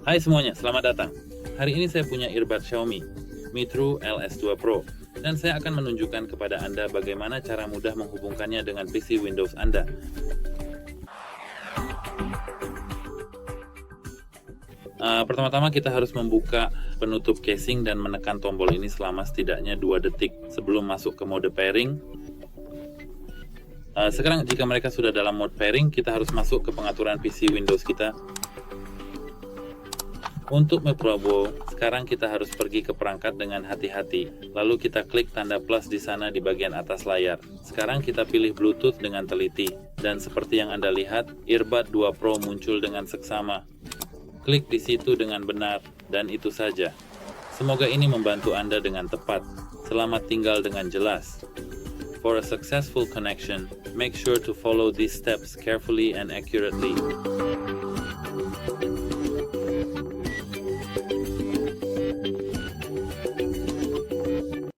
Hai semuanya, selamat datang. Hari ini saya punya earbud Xiaomi Mi True Wireless 2 Pro, dan saya akan menunjukkan kepada Anda bagaimana cara mudah menghubungkannya dengan PC Windows Anda. Pertama-tama kita harus membuka penutup casing dan menekan tombol ini selama setidaknya 2 detik sebelum masuk ke mode pairing. Sekarang jika mereka sudah dalam mode pairing, kita harus masuk ke pengaturan PC Windows kita. Untuk memperoleh, sekarang kita harus pergi ke perangkat dengan hati-hati. Lalu kita klik tanda plus di sana di bagian atas layar. Sekarang kita pilih Bluetooth dengan teliti. Dan seperti yang Anda lihat, earbud 2 Pro muncul dengan seksama. Klik di situ dengan benar, dan itu saja. Semoga ini membantu Anda dengan tepat. Selamat tinggal dengan jelas. For a successful connection, make sure to follow these steps carefully and accurately.